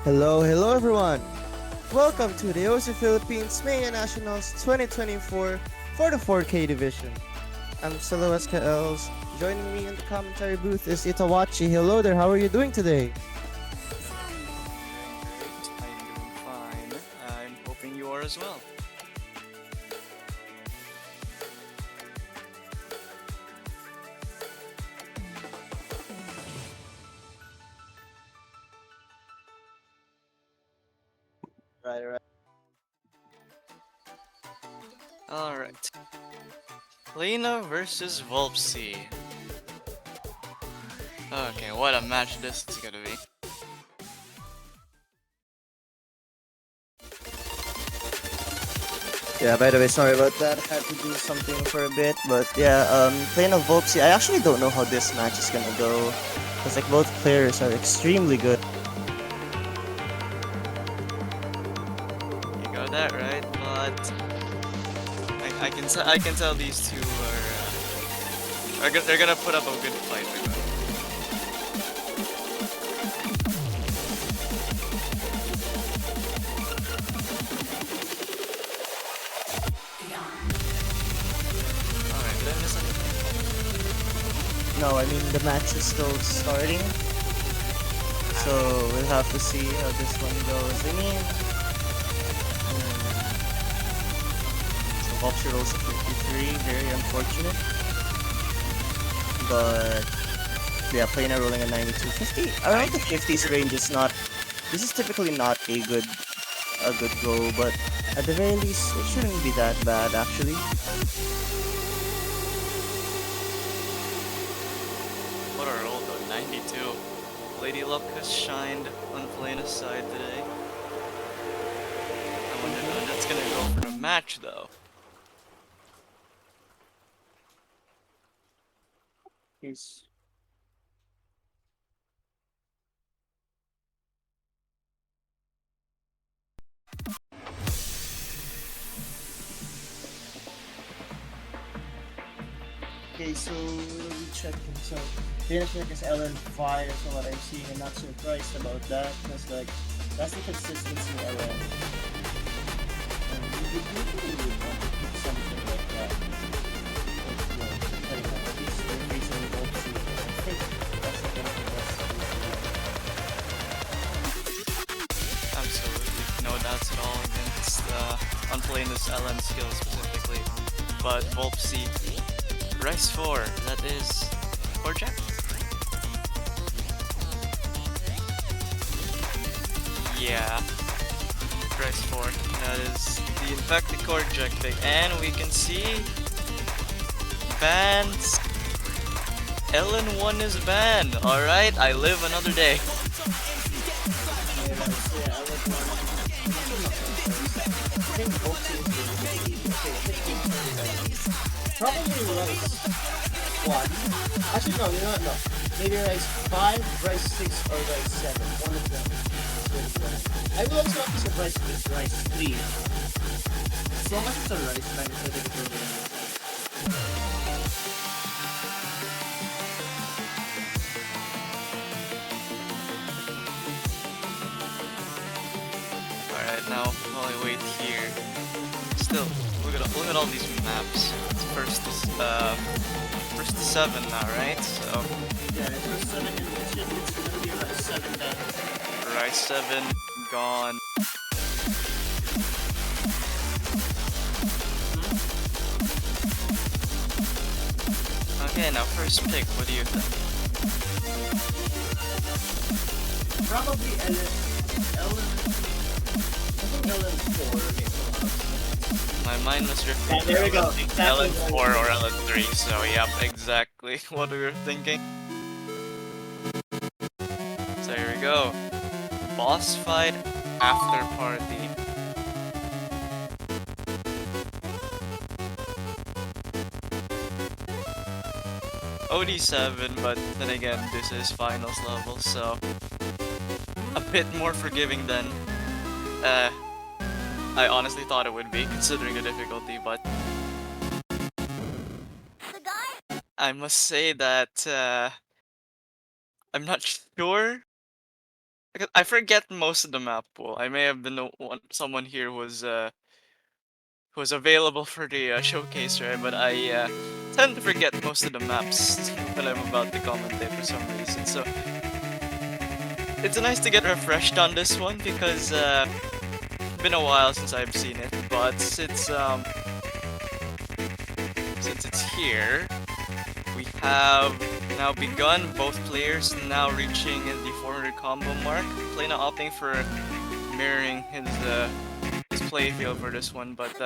Hello everyone! Welcome to the OC Philippines Mania Nationals 2024 for the 4K division. I'm Silo SKLs. Joining me in the commentary booth is Itawachi. Hello there, how are you doing today? I'm doing fine. I'm hoping you are as well. Right. Alright. Lena versus Vulpsi. Okay, what a match this is gonna be. Yeah, by the way, sorry about that. I had to do something for a bit, but yeah, playing of Vulpsi, I actually don't know how this match is gonna go. Because like both players are extremely good. You got that right, but I can tell these two they're gonna put up a good fight. Alright, did I miss anything? No, I mean the match is still starting. So we'll have to see how this one goes. I mean, so Vulpsi rolls a 53, very unfortunate. But yeah, Plana rolling a 92. 50 around the 50s range is not. This is typically not a good roll, but at the very least, it shouldn't be that bad actually. What a roll though, 92. Lady Luck has shined on Plana's side today. I wonder how that's gonna go for the match though. Yes. Okay, so we'll be checking. So finish check is LN5 is what I'm seeing. I'm not surprised about that because like that's the consistency of LN. And you really want to keep something like that. At least they're facing Vulpsi. I think that's the best. Absolutely, no doubts at all against on playing this LM skill specifically. But Vulpsi, Rice 4, that is 4 jack. Yeah, Rice 4, that is the infected core jack pick, and we can see Vance LN1 is banned. Alright, I live another day. Alright, so yeah, I would want. I'm also not surprised. I think Vulpsi is really okay. I think probably Rice 1. Actually, no, you know what? No. Maybe Rice 5, Rice 6, or Rice 7. One of them is really good. I will also not be surprised if it's Rice 3. As long as it's a Rice, man, it's a good program. Alright, now while I wait here. Still, look at all these maps. It's first to 7 now, right? So Yeah, it's Rice 7, and it's gonna be Rice 7 then. Rise 7 gone. Okay, now first pick, what do you think? Probably Ellen. I think LN4. Okay, hold on. My mind was drifting. Yeah, there we go. Exactly LN4 or LN3, so yep, exactly what we were thinking. So here we go. Boss fight after party. OD7, but then again, this is finals level, so a bit more forgiving than I honestly thought it would be, considering the difficulty, but I must say that I'm not sure. Because I forget most of the map pool. I may have been someone here who was available for the showcase, right? But I tend to forget most of the maps when I'm about to commentate for some reason. So it's nice to get refreshed on this one because been a while since I've seen it. But since it's here, we have now begun. Both players now reaching the 400 combo mark. Plena opting for mirroring his playfield for this one, but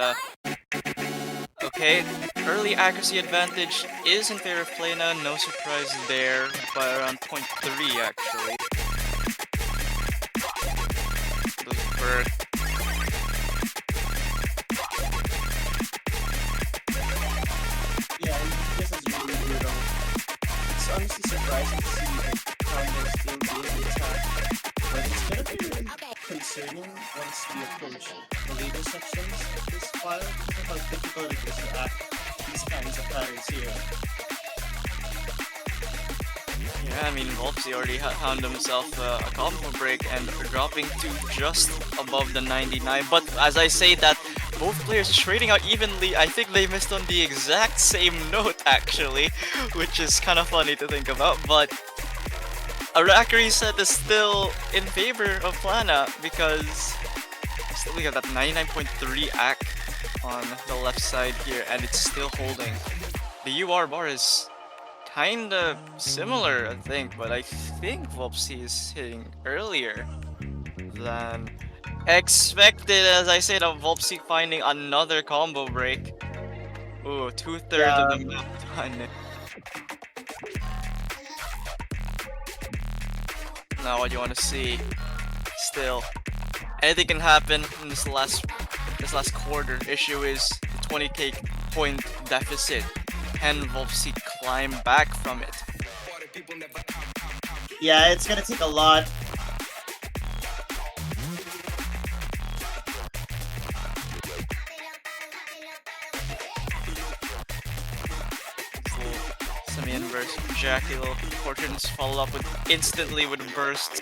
okay, early accuracy advantage is in favor of Plena. No surprise there, by around 0.3 actually. Those bird. Yeah, this is really brutal. It's honestly surprising to see like Congo still being attacked, but it's gonna be really concerning once we approach the later sections of this file. Look how difficult it is to act these kinds of patterns here. Yeah, I mean, Vulpsi already found himself a combo break and dropping to just above the 99. But as I say that, both players trading out evenly. I think they missed on the exact same note, actually, which is kind of funny to think about. But Arakiri set is still in favor of Plana because still we got that 99.3 AC on the left side here, and it's still holding. The UR bar is kinda similar, I think, but I think Vulpsi is hitting earlier than expected. As I said, of Vulpsi finding another combo break. Ooh, 2/3 of Yeah, the map done. Now what you want to see? Still, anything can happen in this last quarter. Issue is the 20k point deficit. Can Vulpsi climb back from it? yeah, it's gonna take a lot. Semi-inverse Jackie, little fortunes followed up with instantly with burst.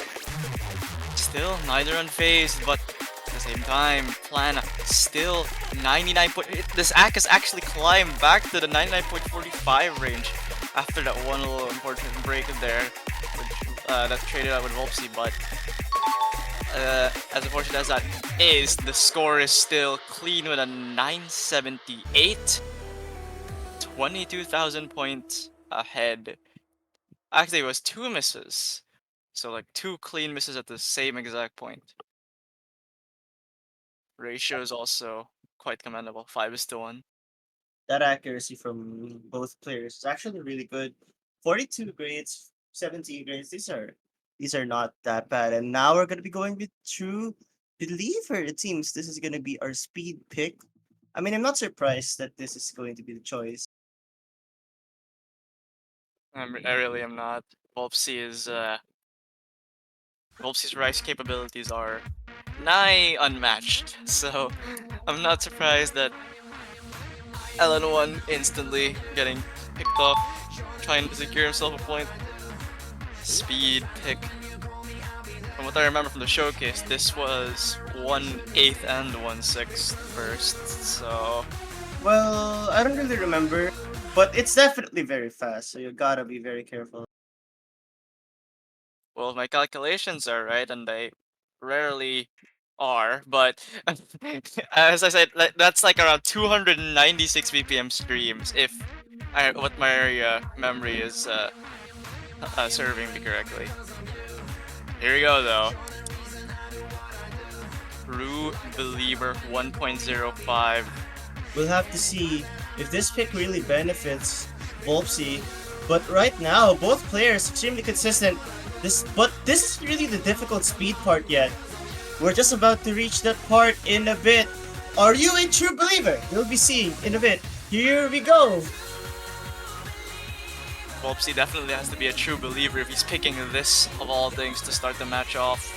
Still neither unfazed, but at the same time, Plan still 99. This Ak has actually climbed back to the 99.45 range after that one little important break there, which that traded out with Vulpsi. But as unfortunate as that is, the score is still clean with a 978. 22,000 points ahead. Actually, it was two misses. So, like, two clean misses at the same exact point. Ratio is also quite commendable. 5 is to 1. That accuracy from both players is actually really good. 42 grades, 70 grades. These are not that bad. And now we're gonna be going with True Believer. It seems this is gonna be our speed pick. I mean, I'm not surprised that this is going to be the choice. I really am not. Vulpsi is Vulpsi's Rice capabilities are nigh unmatched, so I'm not surprised that LN1 instantly getting picked off, trying to secure himself a point. Speed pick. From what I remember from the showcase, this was 1/8 and 1/6 first, so Well, I don't really remember, but it's definitely very fast, so you gotta be very careful. well, if my calculations are right, and they rarely are, but as I said, that's like around 296 BPM streams if what my memory is serving me correctly. Here we go though. True Believer 1.05. We'll have to see if this pick really benefits Vulpsi. But right now, both players extremely consistent. But this is really the difficult speed part yet. We're just about to reach that part in a bit. Are you a true believer? You'll be seeing in a bit. Here we go. Vulpsi definitely has to be a true believer if he's picking this of all things to start the match off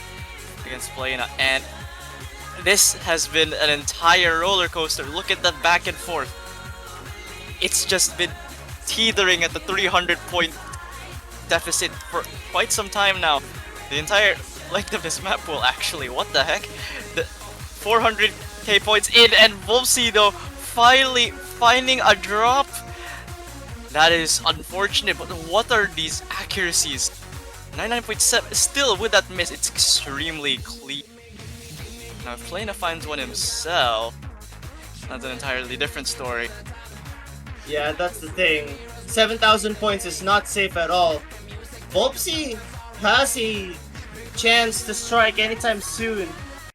against Plena. And this has been an entire roller coaster. Look at that back and forth. It's just been teetering at the 300 point deficit for quite some time now. The entire length of this map pool, actually. What the heck? The 400k points in, and Vulpsi though finally finding a drop. That is unfortunate, but what are these accuracies? 99.7, still with that miss, it's extremely clean. Now if Plena finds one himself, that's an entirely different story. Yeah, that's the thing. 7,000 points is not safe at all. Vulpsi has a chance to strike anytime soon.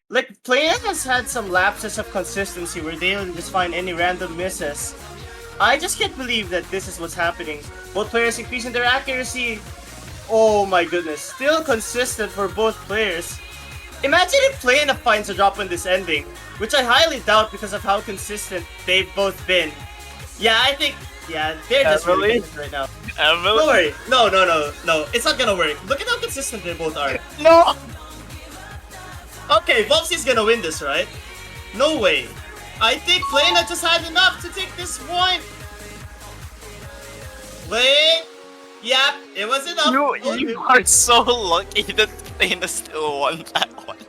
Like, Plena has had some lapses of consistency where they don't just find any random misses. I just can't believe that this is what's happening. Both players increasing their accuracy. Oh my goodness, still consistent for both players. Imagine if Plena finds a drop in this ending, which I highly doubt because of how consistent they've both been. Yeah, I think, yeah, they're just really good right now. Emily? Don't worry. No. It's not gonna work. Look at how consistent they both are. No! Okay, Vulpsi's gonna win this, right? No way. I think Plena just had enough to take this point. Wait. Yep, it was enough. You are so lucky that Plena still won that one.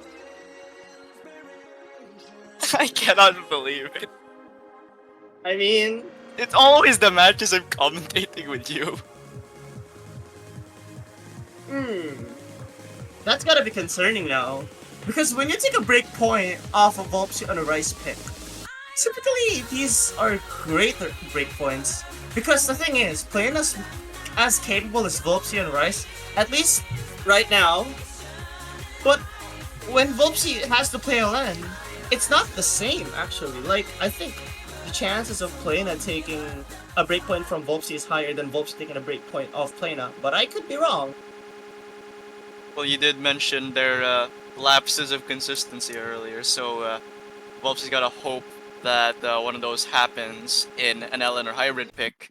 I cannot believe it. I mean, It's always the matches I'm commentating with you. that's gotta be concerning now. Because when you take a break point off of Vulpsi on a Rice pick, typically these are greater break points. Because the thing is, playing as capable as Vulpsi and Rice, at least right now. But when Vulpsi has to play LN, it's not the same actually. Like, I think the chances of Plena taking a breakpoint from Vulpsi is higher than Vulpsi taking a breakpoint off Plena, but I could be wrong. Well, you did mention their lapses of consistency earlier, so Vulpsi's gotta hope that one of those happens in an LN or hybrid pick.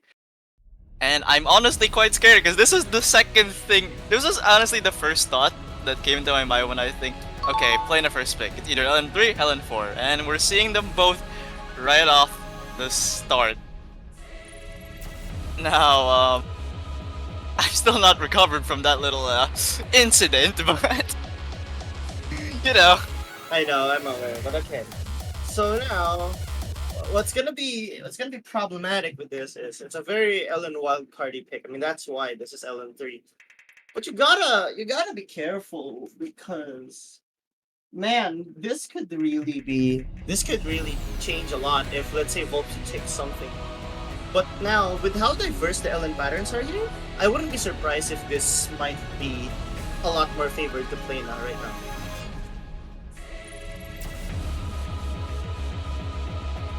And I'm honestly quite scared because this is the second thing. This was honestly the first thought that came into my mind when I think, okay, playing a first pick. It's either LN3, LN4, and we're seeing them both right off the start. Now, I'm still not recovered from that little incident, but you know. I know, I'm aware, but okay. So now, what's gonna be problematic with this is it's a very LN wildcardy pick. I mean, that's why this is LN3. But you gotta be careful because, man, this could really change a lot if, let's say, Vulpsi takes something. But now, with how diverse the LN patterns are here, I wouldn't be surprised if this might be a lot more favored to play now right now.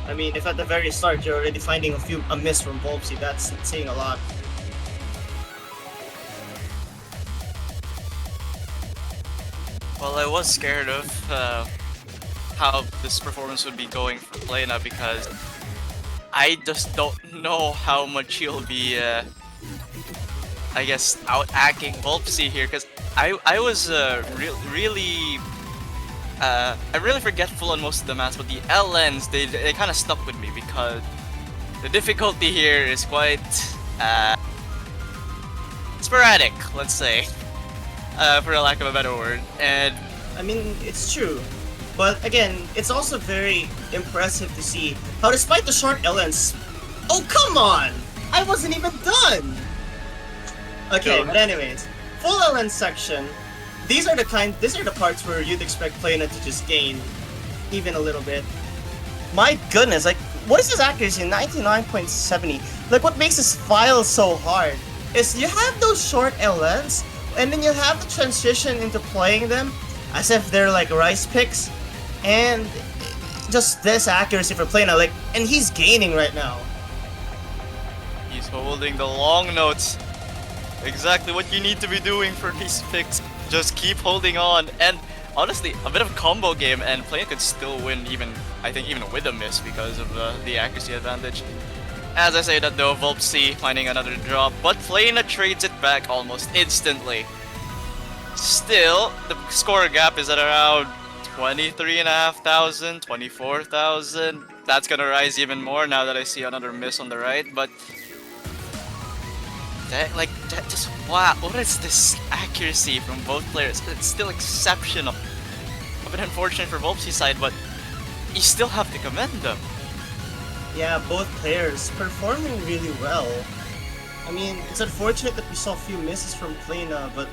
I mean, if at the very start you're already finding a miss from Vulpsi, that's saying a lot. Well, I was scared of how this performance would be going for Plena because I just don't know how much he'll be, I guess, out-acting Vulpsi here because I was really I'm really forgetful on most of the maps, but the LNs, they kind of stuck with me because the difficulty here is quite sporadic, let's say, for a lack of a better word. And I mean, it's true. But again, it's also very impressive to see how despite the short LNs... Oh, come on! I wasn't even done! Okay, but anyways, full LN section. These are the parts where you'd expect Plena to just gain even a little bit. My goodness, like, what is his accuracy? 99.70. Like, what makes this file so hard is you have those short LNs, and then you have the transition into playing them as if they're like rice picks, and just this accuracy for Plena, like, and he's gaining right now. he's holding the long notes. Exactly what you need to be doing for these picks. Just keep holding on, and honestly, a bit of a combo game, and Plena could still win even, I think, even with a miss because of the accuracy advantage. As I say that though, Vulpsi finding another drop, but Plena trades it back almost instantly. Still, the score gap is at around 23,500, 24,000. That's gonna rise even more now that I see another miss on the right, but that just, wow, what is this accuracy from both players? It's still exceptional. A bit unfortunate for Vulpsi's side, but you still have to commend them. Yeah, both players performing really well. I mean, it's unfortunate that we saw a few misses from Plena, but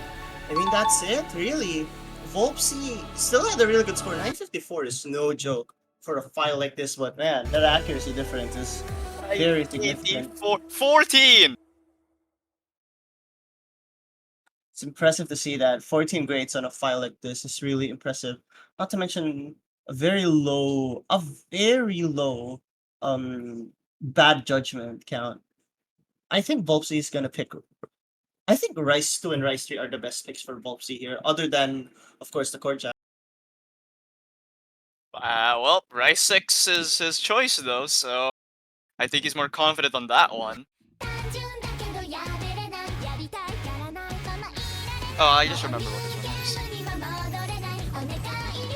I mean, that's it, really. Vulpsi still had a really good score. 954 is no joke for a file like this, but man, that accuracy difference is very significant. 14! It's impressive to see that 14 grades on a file like this is really impressive. Not to mention a very low bad judgment count. I think Vulpsi is gonna pick. I think Rice 2 and Rice 3 are the best picks for Vulpsi here, other than, of course, the core jab. Well, Rice 6 is his choice though, so I think he's more confident on that one. Oh, I just remember what this one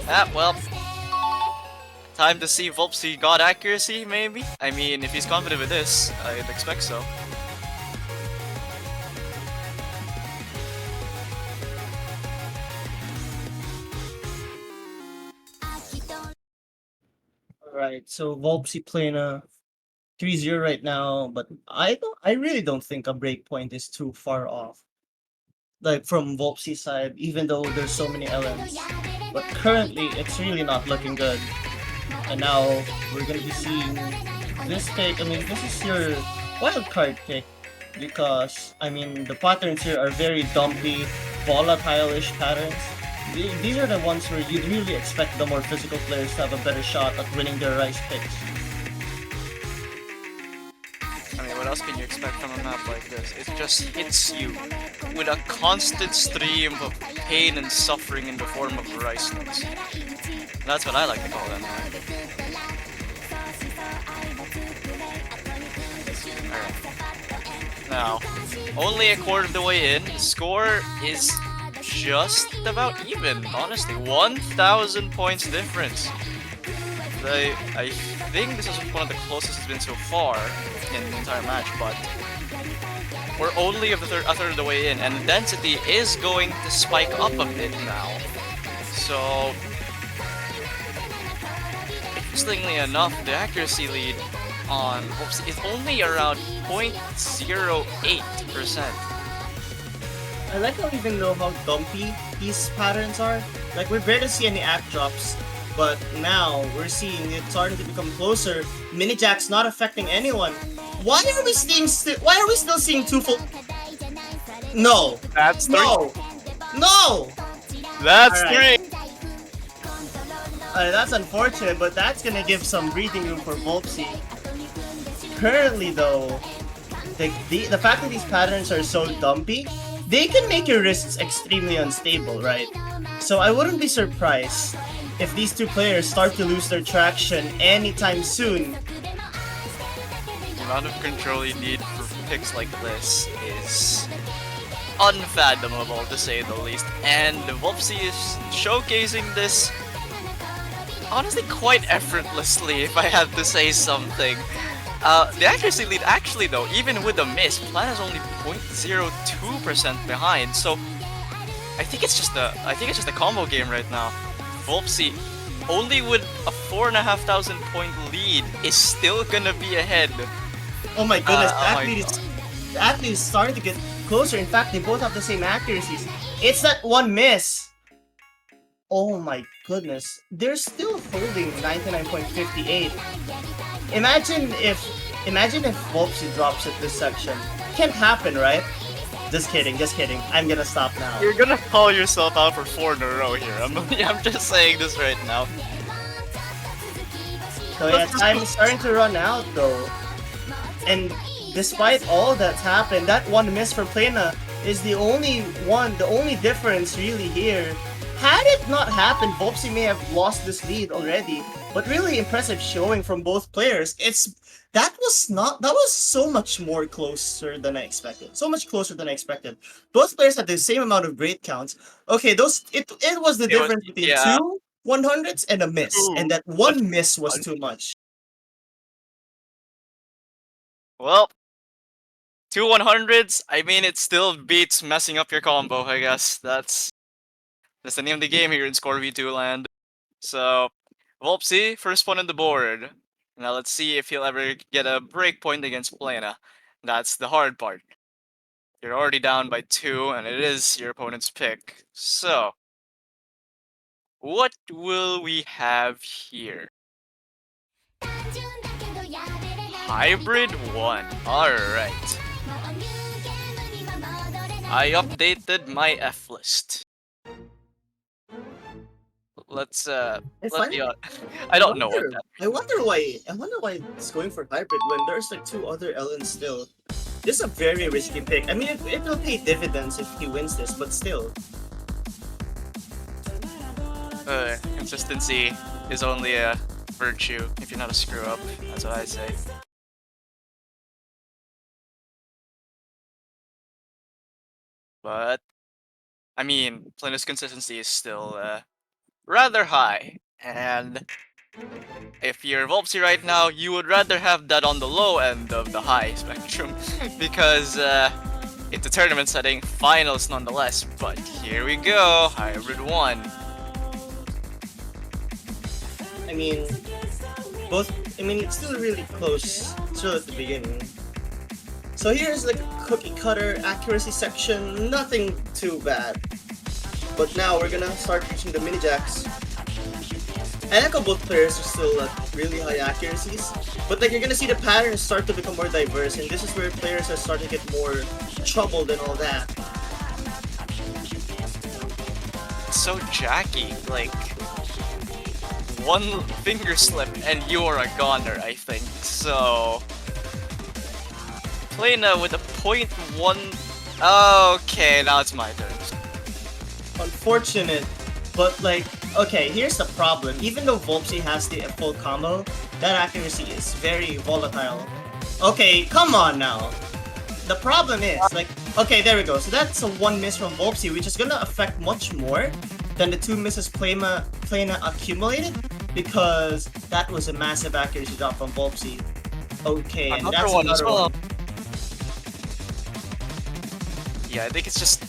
is. Well, time to see Vulpsi got accuracy, maybe? I mean, if he's confident with this, I'd expect so. Alright, so Vulpsi playing a 3-0 right now, but I really don't think a breakpoint is too far off. Like from Vulpsi's side, even though there's so many LMs. But currently, it's really not looking good. And now, we're gonna be seeing this pick. I mean, this is your wildcard pick. Because, I mean, the patterns here are very dumpy, volatile-ish patterns. These are the ones where you'd really expect the more physical players to have a better shot at winning their rice picks. I mean, what else can you expect from a map like this? It just hits you with a constant stream of pain and suffering in the form of rice notes. That's what I like to call them. Alright. Now, only a quarter of the way in, the score is just about even, honestly. 1,000 points difference. I think this is one of the closest it's been so far in the entire match, but we're only a third of the way in, and the density is going to spike up a bit now. So, interestingly enough, the accuracy lead on Vulpsi is only around 0.08%. I like how even know how dumpy these patterns are. Like, we barely see any act drops, but now we're seeing it starting to become closer. Mini Jack's not affecting anyone. Why are we still seeing two full? No. That's three. No. That's right. three. That's unfortunate, but that's gonna give some breathing room for Vulpsi. Currently, though, the fact that these patterns are so dumpy, they can make your wrists extremely unstable, right? So I wouldn't be surprised if these two players start to lose their traction anytime soon. The amount of control you need for picks like this is unfathomable, to say the least. And Vulpsi is showcasing this honestly quite effortlessly, if I have to say something. The accuracy lead, actually though, even with a miss, Plan is only 0.02% behind. So I think it's just a combo game right now. Vulpsi, only with a 4,500 point lead, is still gonna be ahead. Oh my goodness, oh the athlete is starting to get closer. In fact, they both have the same accuracies. It's that one miss. Oh my goodness, they're still holding 99.58. Imagine if Vulpsi drops at this section. Can't happen, right? Just kidding. I'm gonna stop now. You're gonna call yourself out for 4 in a row here. I'm just saying this right now. So yeah, time is starting to run out though. And despite all that's happened, that one miss for Plena is the only difference really here. Had it not happened, Vulpsi may have lost this lead already. But really impressive showing from both players. That was so much more closer than I expected. So much closer than I expected. Both players had the same amount of grade counts. Okay, it was the difference between two 100s and a miss, and that one miss was too much. Well, 2 100s, I mean, it still beats messing up your combo, I guess. That's the name of the game here in Score V2 land. So, Vulpsi, first one on the board. Now let's see if he'll ever get a break point against Plena. That's the hard part. You're already down by 2, and it is your opponent's pick. So, what will we have here? Hybrid 1. Alright. I updated my F list. Let's I don't know what that I wonder why it's going for hybrid when there's like 2 other LNs still. This is a very risky pick. I mean, it will pay dividends if he wins this, but still. Consistency is only a virtue if you're not a screw up. That's what I say. But I mean, Plena's consistency is still rather high, and if you're Vulpsi right now, you would rather have that on the low end of the high spectrum, because it's a tournament setting, finals nonetheless. But here we go, Hybrid 1. I mean, it's still really close, still at the beginning. So here's like a cookie cutter accuracy section, nothing too bad. But now we're gonna start reaching the mini jacks. I like how both players are still at really high accuracies, but like you're gonna see the patterns start to become more diverse, and this is where players are starting to get more troubled and all that. It's so jacky, like one finger slip and you're a goner, I think. So Plena with a 0.1. Okay, now it's my turn. Unfortunate, but like, okay, here's the problem. Even though Vulpsi has the full combo, that accuracy is very volatile. Okay, come on now. The problem is, like, okay, there we go. So that's a 1 miss from Vulpsi, which is gonna affect much more than the 2 misses Plena accumulated, because that was a massive accuracy drop from Vulpsi. Okay, and another that's one another as well. one. Yeah, I think it's just,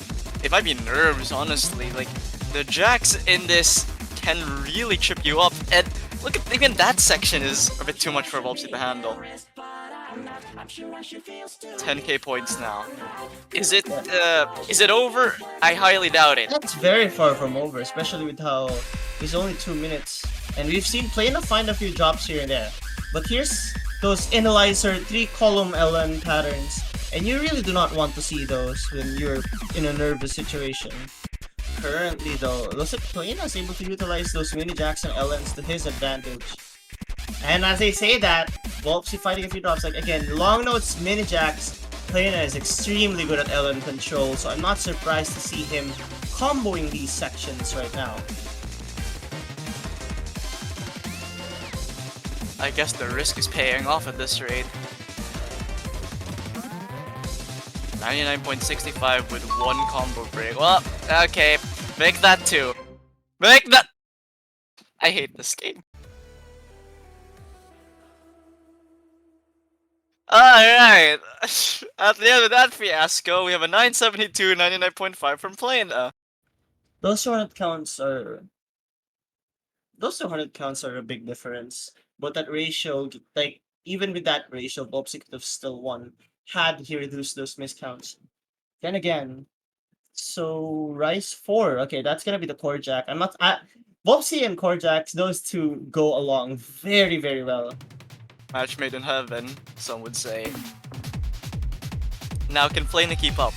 it might be nerves, honestly. Like, the jacks in this can really trip you up, and look at, even that section is a bit too much for Vulpsi to handle. 10k points now. Is it over? I highly doubt it. That's very far from over, especially with how it's only 2 minutes. And we've seen Plena find a few drops here and there. But here's those Analyzer 3-column LN patterns. And you really do not want to see those when you're in a nervous situation. Currently though, it looks like Plena is able to utilize those mini jacks and LNs to his advantage. And as I say that, Vulpsi fighting a few drops, like again, long notes, mini jacks, Plena is extremely good at LN control, so I'm not surprised to see him comboing these sections right now. I guess the risk is paying off at this rate. 99.65 with one combo break. Well, okay. Make that two. Make that. I hate this game. Alright. At the end of that fiasco, we have a 972, 99.5 from Plena. Those 200 counts are those 200 counts are a big difference. But that ratio, like even with that ratio, Vulpsi could have still won had he reduced those miscounts. Then again, so Rice 4. Okay, that's gonna be the core jack. I'm not. Vulpsi and core jacks, those two go along very, very well. Match made in heaven, some would say. Now, can Plena keep up?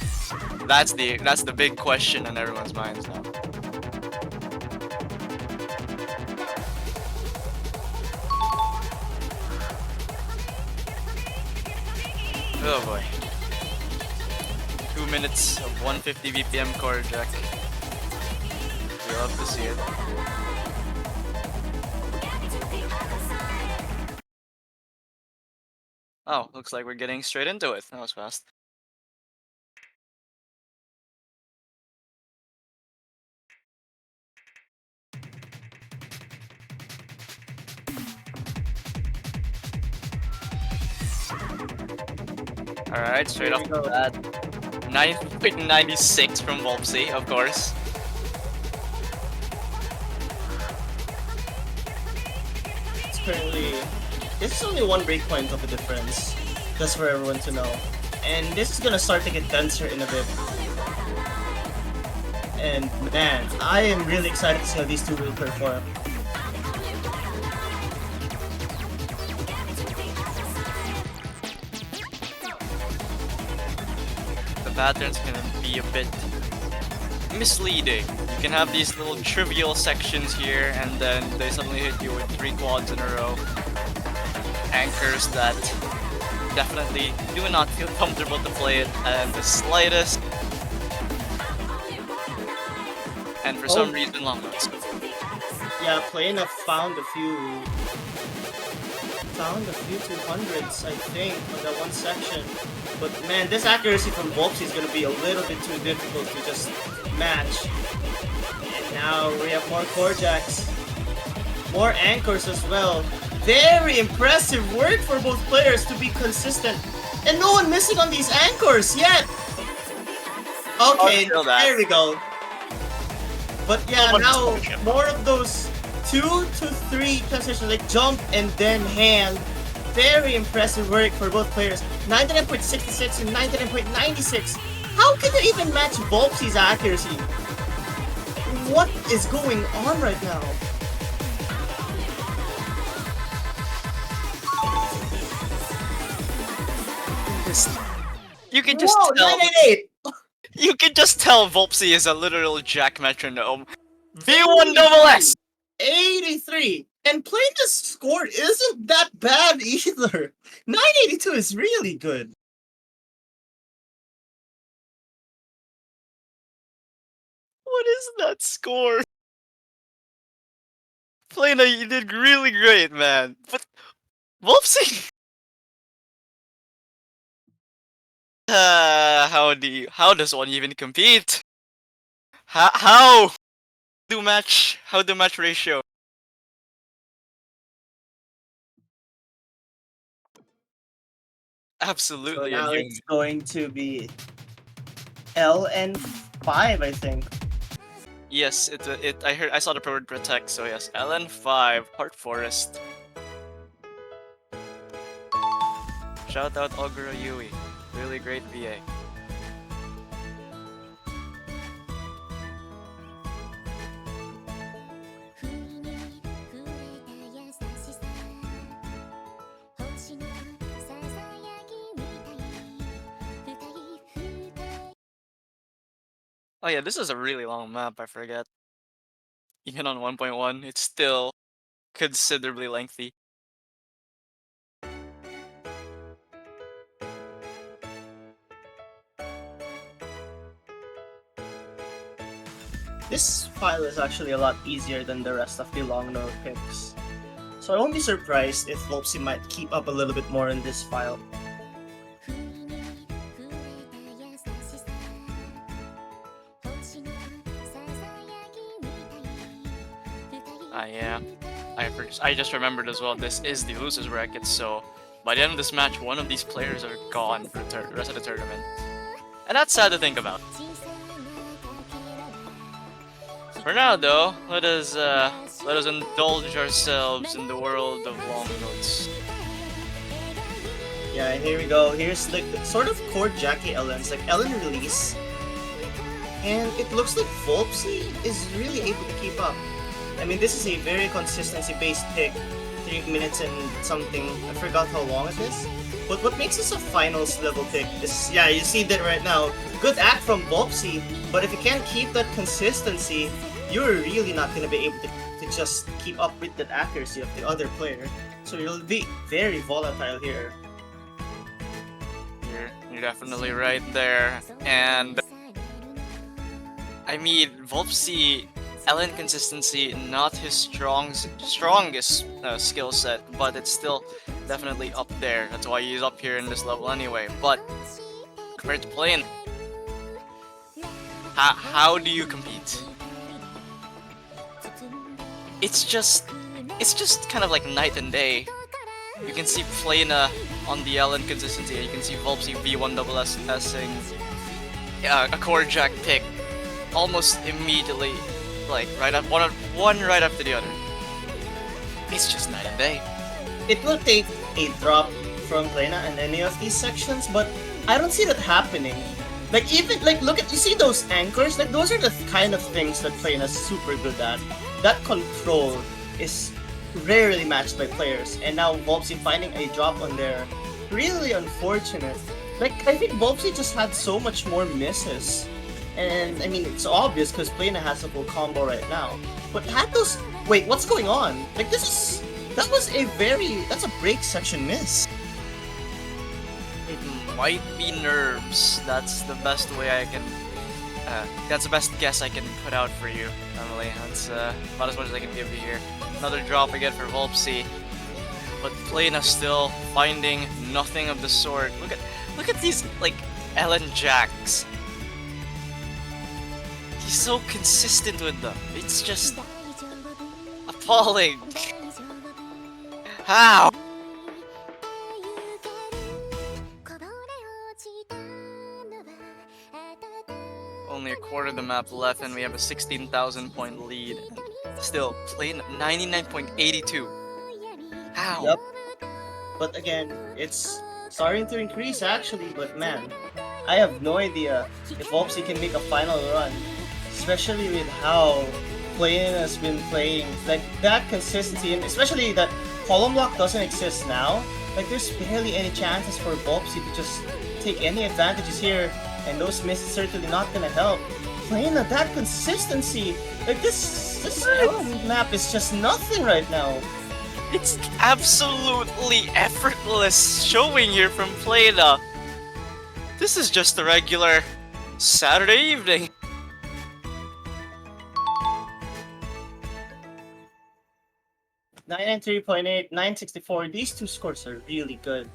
That's the big question in everyone's minds now. Oh boy. 2 minutes of 150 BPM core jack. We love to see it. Oh, looks like we're getting straight into it. That was fast. Alright, straight off the bat. 9.96 from Vulpsi, of course. It's currently. This is only one breakpoint of a difference, just for everyone to know. And this is gonna start to get denser in a bit. And man, I am really excited to see how these two will perform. The patterns can be a bit misleading. You can have these little trivial sections here, and then they suddenly hit you with 3 quads in a row. Anchors that definitely do not feel comfortable to play it at the slightest. And for some reason, long notes. Yeah, Plena found a few 200s, I think, on that one section. But man, this accuracy from Vulpsi is gonna be a little bit too difficult to just match. And now we have more core jacks, more anchors as well. Very impressive work for both players to be consistent, and no one missing on these anchors yet. Okay, there we go. But yeah, now more of those 2 to 3 transitions, like jump and then hand. Very impressive work for both players. 99.66 and 99.96. How can you even match Vulpsi's accuracy? What is going on right now? You can just Whoa, tell. 988! You can just tell Vulpsi is a literal jack metronome. V1 double S. 83! And playing this score isn't that bad either. 982 is really good. What is that score? Plena, you did really great, man. But Vulpsi. How does one even compete? How do match ratio? So Absolutely now inhuman. it's going to be LN5, I think. Yes, I saw the word protect, so yes, LN5 Heart Forest. Shout out Ogura Yui, really great VA. Oh yeah, this is a really long map, I forget. Even on 1.1, it's still considerably lengthy. this file is actually a lot easier than the rest of the long note picks. So I won't be surprised if Vulpsi might keep up a little bit more in this file. Yeah. I just remembered as well, this is the losers bracket, so by the end of this match, one of these players are gone for the rest of the tournament. And that's sad to think about. For now, though, let us indulge ourselves in the world of long notes. Yeah, and here we go. Here's like the sort of core Jackie Ellen's like Ellen release, and it looks like Vulpsi is really able to keep up. I mean, this is a very consistency-based pick. 3 minutes and something. I forgot how long it is. But what makes this a finals level pick is, yeah, you see that right now. Good act from Vulpsi, but if you can't keep that consistency, you're really not going to be able to just keep up with that accuracy of the other player. So you'll be very volatile here. You're definitely right there. And I mean, Vulpsi, Ellen consistency, not his strongest skill set, but it's still definitely up there. That's why he's up here in this level anyway. But compared to playing, how do you compete? It's just kind of like night and day. You can see Plana on the Ellen consistency, and you can see Vulpsi V1SSing a core Jack pick almost immediately, like right up one right after the other. It's just night and day. It will take a drop from Plana in any of these sections, but I don't see that happening. Like even like look at, you see those anchors? Like those are the kind of things that Plana's super good at. That control is rarely matched by players, and now Vulpsi finding a drop on there, really unfortunate. Like I think Vulpsi just had so much more misses. And I mean, it's obvious because Plana has a full combo right now. But had those... Wait, what's going on? Like that's a break section miss. It might be nerves. That's the best way I can... that's the best guess I can put out for you, Emily. That's about as much as I can give you here. Another drop again for Vulpsi. But Plana still finding nothing of the sort. Look at these, like, Ellen Jacks. He's so consistent with them. It's just appalling. How? Only a quarter of the map left, and we have a 16,000 point lead. Still playing 99.82. How? Yep. But again, it's starting to increase actually. But man, I have no idea if Vulpsi can make a final run. Especially with how Plana has been playing, like that consistency, and especially that column lock doesn't exist now. Like there's barely any chances for Vulpsi to just take any advantages here, and those misses certainly not gonna help. Plana, that consistency, like this map is just nothing right now. It's absolutely effortless showing here from Plana. This is just a regular Saturday evening. .8, 964. These two scores are really good.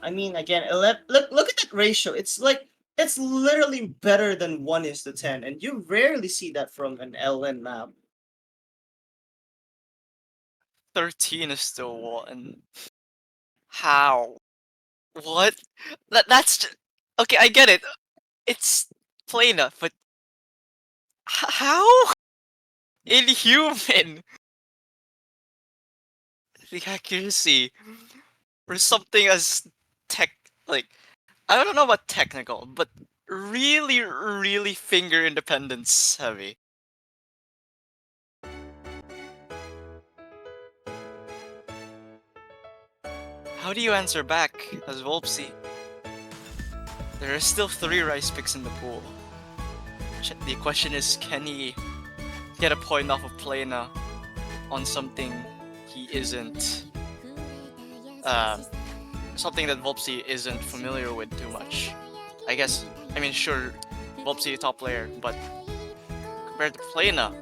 I mean, again, look at that ratio. It's like it's literally better than 1:10, and you rarely see that from an LN map. 13:1. How? What? That's just... Okay, I get it. It's Plana, but how? Inhuman. The accuracy for something as like, I don't know about technical, but really finger independence heavy. How do you answer back as Vulpsi? There are still 3 rice picks in the pool. The question is, can he get a point off of Plana on something he isn't, something that Vulpsi isn't familiar with too much? I guess, I mean, sure, Vulpsi top player, but compared to Plena.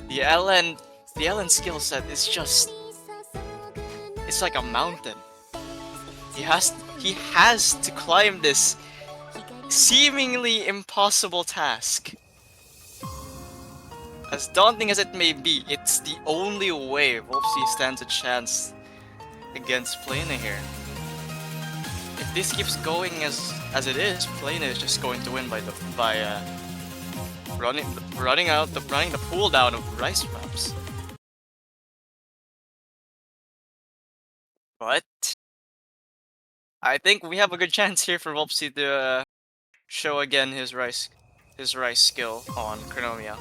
The LN, the LN skill set is just, it's like a mountain. He has to climb this seemingly impossible task. As daunting as it may be, it's the only way Vulpsi stands a chance against Plena here. If this keeps going as it is, Plena is just going to win by running the pool down of rice maps. But I think we have a good chance here for Vulpsi to show again his rice skill on Chronomia.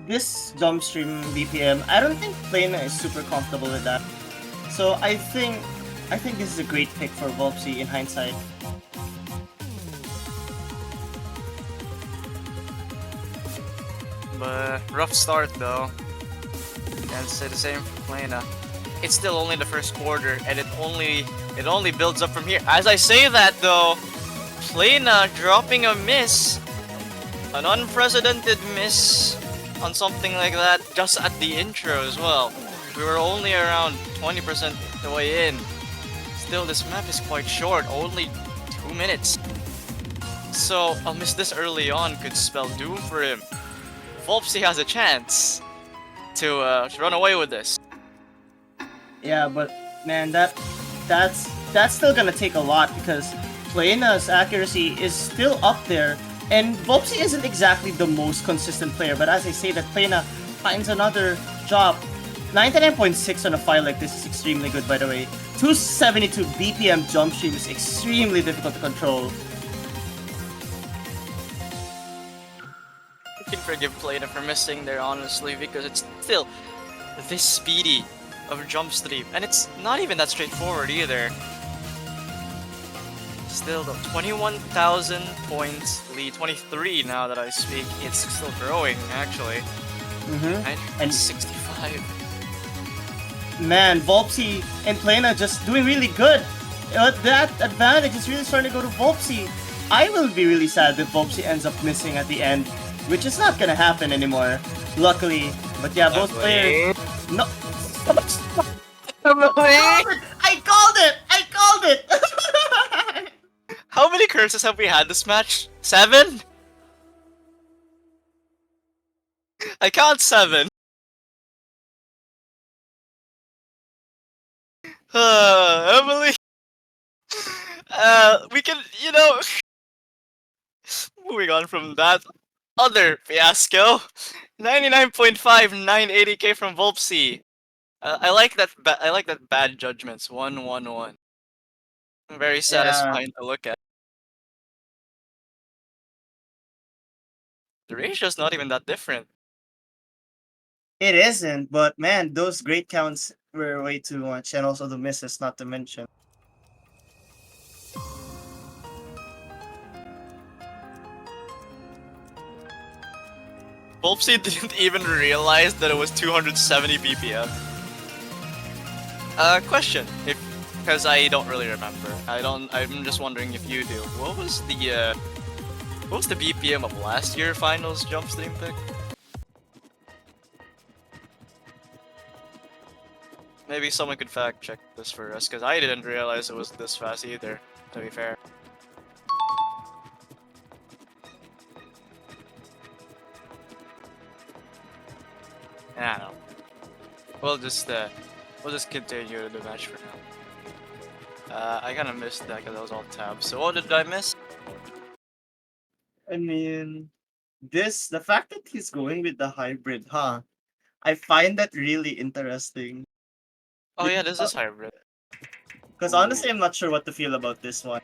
This jump stream BPM, I don't think Plena is super comfortable with that. So I think this is a great pick for Vulpsi in hindsight. But rough start though. Can't say the same for Plena. It's still only the first quarter, and it only builds up from here. As I say that though, Plena dropping a miss, an unprecedented miss on something like that just at the intro as well. We were only around 20% the way in. Still, this map is quite short, only 2 minutes. So a miss this early on could spell doom for him. Vulpsi has a chance to run away with this. Yeah, but man, that's still gonna take a lot because Plena's accuracy is still up there, and Vulpsi isn't exactly the most consistent player. But as I say, that Plena finds another drop. 99.6 on a file like this is extremely good, by the way. 272 BPM jump stream is extremely difficult to control. You can forgive Plena for missing there, honestly, because it's still this speedy of a jump stream, and it's not even that straightforward either. Still though, 21,000 points lead, 23 now that I speak. It's still growing, actually. And 65. Man, Vulpsi and Plena just doing really good. That advantage is really starting to go to Vulpsi. I will be really sad if Vulpsi ends up missing at the end, which is not gonna happen anymore, luckily. But yeah, both players. No. I called it! How many curses have we had this match? 7? I count 7. Emily. We can, moving on from that other fiasco. 99.5, 980k from Vulpsi. I like that bad judgments. 1-1-1. Very satisfying to look at. The ratio's not even that different. It isn't, but man, those great counts were way too much, and also the misses, not to mention. Vulpsi didn't even realize that it was 270 BPM. Question, because I don't really remember. I'm just wondering if you do. What was the BPM of last year finals jump stream pick? Maybe someone could fact check this for us, because I didn't realize it was this fast either, to be fair. I don't know. We'll just continue the match for now. I kind of missed that because I was all tabs. So what did I miss? I mean, the fact that he's going with the hybrid, huh? I find that really interesting. Oh yeah, this is hybrid. Because honestly, I'm not sure what to feel about this one.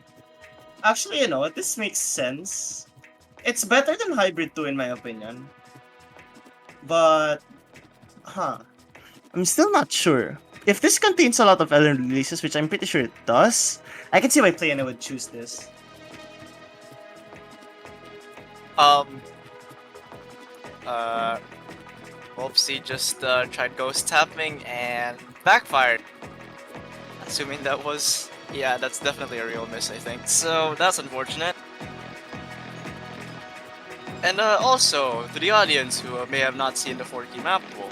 Actually, you know what? This makes sense. It's better than hybrid 2 in my opinion. But, I'm still not sure. If this contains a lot of LN releases, which I'm pretty sure it does, I can see why Plena would choose this. Vulpsi just tried ghost tapping and backfired. Assuming that was, yeah, that's definitely a real miss, I think. So that's unfortunate. And also, to the audience who may have not seen the 4K map pool,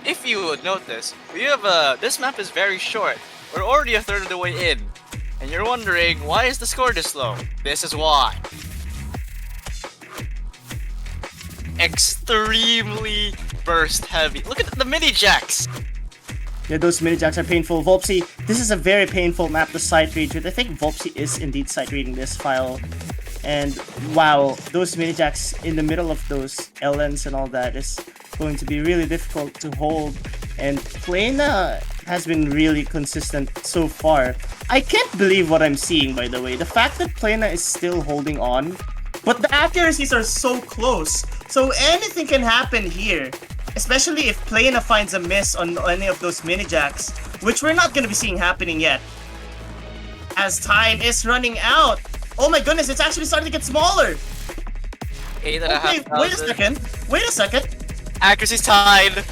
if you would notice, we have this map is very short. We're already a third of the way in, and you're wondering why is the score this low? This is why. Extremely burst heavy. Look at the mini jacks. Yeah, those mini jacks are painful. Vulpsi, this is a very painful map to sight read with. I think Vulpsi is indeed sight reading this file. And wow, those mini jacks in the middle of those LNs and all that is going to be really difficult to hold. And Plena has been really consistent so far. I can't believe what I'm seeing, by the way. The fact that Plena is still holding on, but the accuracies are so close. So anything can happen here. Especially if Plena finds a miss on any of those mini jacks, which we're not going to be seeing happening yet. As time is running out. Oh my goodness, it's actually starting to get smaller. 8,500. Wait a second. Accuracy's tied.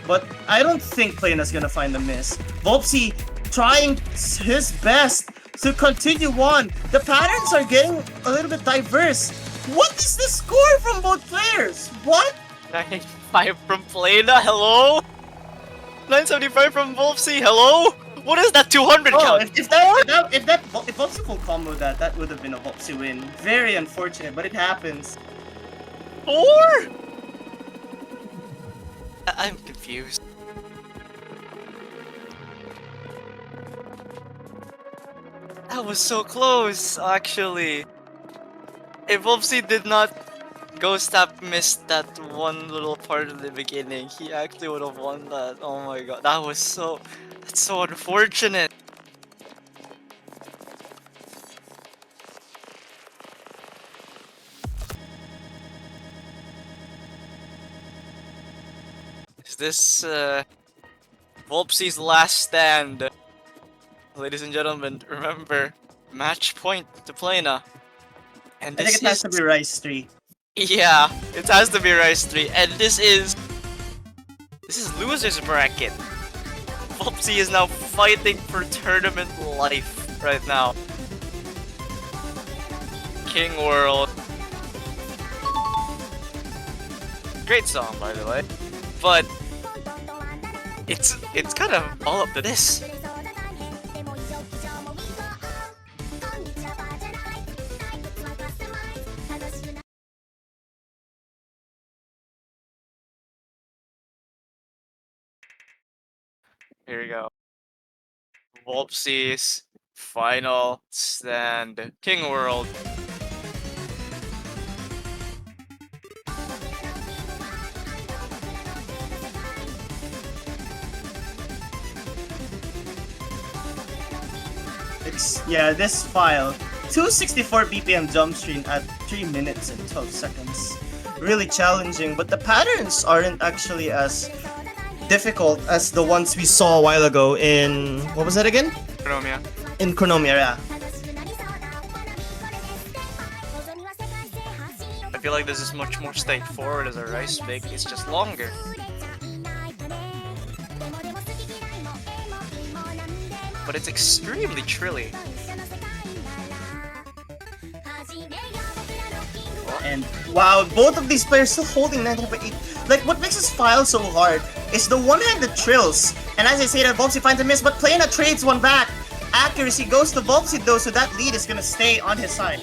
But I don't think Plena's gonna find the miss. Vulpsi trying his best to continue on. The patterns are getting a little bit diverse. What is the score from both players? What? 985 from Plena, hello? 975 from Vulpsi, hello? What is that 200 Oh, count? if Vulpsi full combo that would have been a Vulpsi win. Very unfortunate, but it happens. 4? I'm confused. That was so close, actually. If Vulpsi did not Ghost Tap missed that one little part in the beginning, he actually would have won that. Oh my god, that's so unfortunate. Is this Vulpsi's last stand? Ladies and gentlemen, remember, match point to Plena. And I this think it has to be Rice 3. Yeah, it has to be Rice 3, and this is loser's bracket. Vulpsi is now fighting for tournament life right now. King World. Great song, by the way, but it's kind of all up to this. Here we go. Vulpsi's final stand. King World. Yeah, this file. 264 BPM jump stream at 3 minutes and 12 seconds. Really challenging, but the patterns aren't actually as difficult as the ones we saw a while ago in... what was that again? Chronomia. In Chronomia, yeah. I feel like this is much more straightforward as a rice pick, it's just longer. But it's extremely trilly. And wow, both of these players still holding 19.8. Like, what makes this file so hard is the one-handed trills. And as I say that, Vulpsi finds a miss, but Plena trades one back. Accuracy goes to Vulpsi though, so that lead is gonna stay on his side.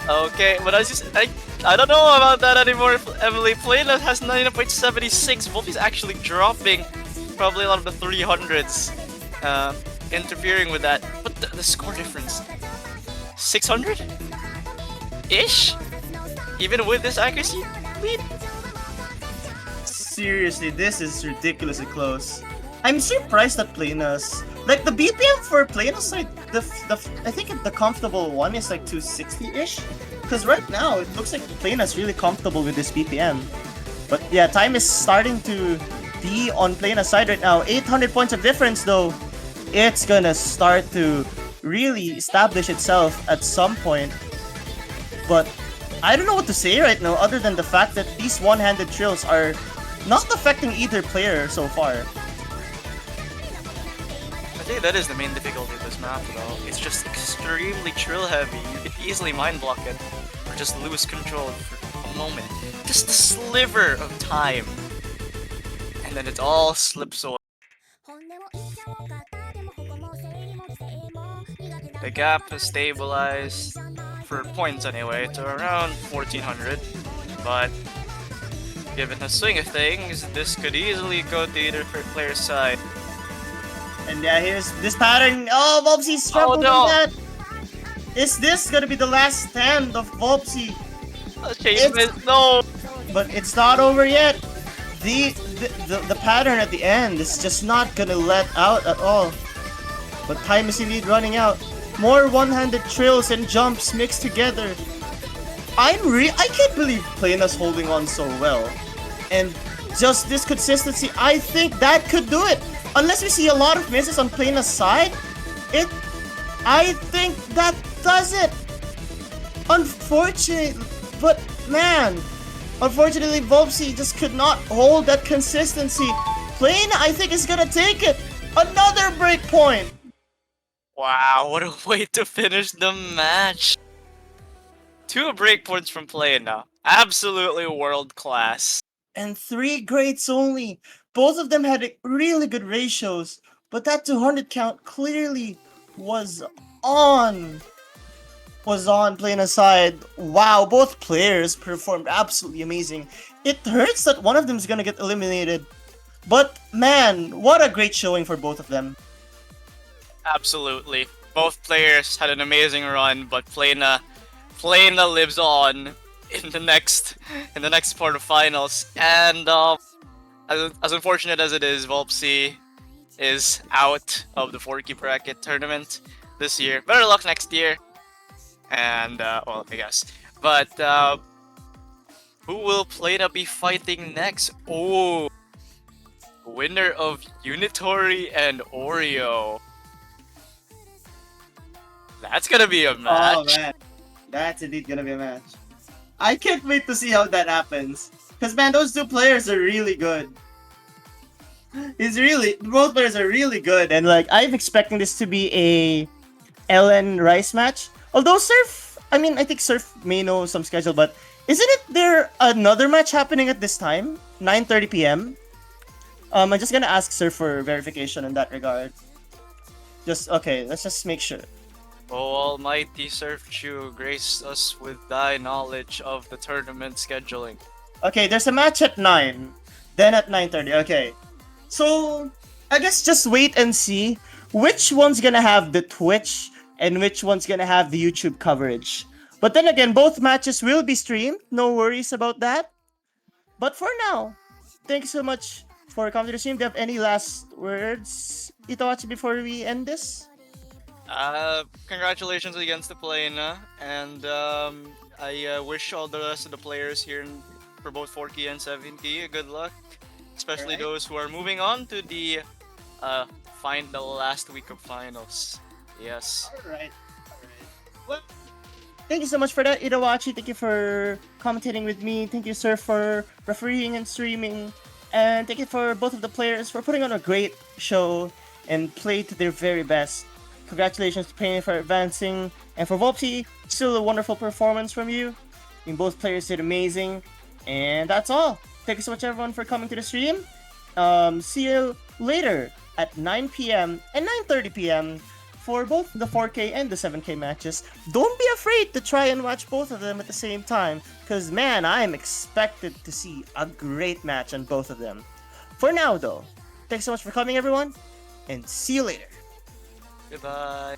Okay, but I don't know about that anymore, Emily. Plena has 9.76. Vulpsi's actually dropping probably a lot of the 300s, interfering with that. But the score difference, 600? Ish? Even with this accuracy lead? Seriously, this is ridiculously close. I'm surprised that Plena's... like, the BPM for Plena's side, I think the comfortable one is like 260-ish. Because right now, it looks like Plena's really comfortable with this BPM. But yeah, time is starting to be on Plena's side right now. 800 points of difference though. It's gonna start to really establish itself at some point. But I don't know what to say right now other than the fact that these one-handed trills are not affecting either player so far. I think that is the main difficulty of this map though. It's just extremely trill heavy. You can easily mind block it. or just lose control for a moment, just a sliver of time, and then it all slips away. The gap has stabilized, for points anyway, to around 1400, but given the swing of things, this could easily go to either player's side. And yeah, here's this pattern. Oh, Vulpsi struggled with that. Is this gonna be the last stand of Vulpsi? No! But it's not over yet. The pattern at the end is just not gonna let out at all. But time is indeed running out. More one-handed trills and jumps mixed together. I can't believe Pleina's holding on so well. And just this consistency, I think that could do it. Unless we see a lot of misses on Pleina's side, I think that does it. Unfortunately, but man, unfortunately Vulpsi just could not hold that consistency. Pleina, I think, is gonna take it. Another break point. Wow, what a way to finish the match. 2 breakpoints from Pleina. Absolutely world class. And 3 greats only. Both of them had really good ratios, but that 200 count clearly was on Pleina's side. Wow, both players performed absolutely amazing. It hurts that one of them is gonna get eliminated, but man, what a great showing for both of them. Absolutely. Both players had an amazing run, but Pleina lives on in the next quarterfinals. And as unfortunate as it is, Vulpsi is out of the 4K bracket tournament this year. Better luck next year. And well, I guess. But who will Pleina be fighting next? Oh, winner of Unitory and Oreo. That's gonna be a match. Oh man, that's indeed gonna be a match. I can't wait to see how that happens. Cause man, those 2 players are really good. Both players are really good, and like I'm expecting this to be a Ellen Rice match. Although Surf, I think Surf may know some schedule, but isn't there another match happening at this time? 9:30 p.m. I'm just gonna ask Surf for verification in that regard. Okay, let's just make sure. O almighty Surf Chu, grace us with thy knowledge of the tournament scheduling. Okay, there's a match at 9, then at 9:30. Okay, so I guess just wait and see which one's gonna have the Twitch and which one's gonna have the YouTube coverage. But then again, both matches will be streamed. No worries about that. But for now, thank you so much for coming to the stream. Do you have any last words, Itawachi, before we end this? Congratulations against the Pleina, and I wish all the rest of the players here for both 4K and 7K good luck, especially those who are moving on to the last week of finals. Yes. Alright. Well, thank you so much for that, Itawachi. Thank you for commentating with me. Thank you, sir, for refereeing and streaming. And thank you for both of the players for putting on a great show and play to their very best. Congratulations to Pleina for advancing. And for Vulpsi, still a wonderful performance from you. Both players did amazing. And that's all. Thank you so much, everyone, for coming to the stream. See you later at 9 p.m. and 9:30 p.m. for both the 4K and the 7K matches. Don't be afraid to try and watch both of them at the same time, because man, I'm expected to see a great match on both of them. For now though, thanks so much for coming, everyone, and see you later. Goodbye.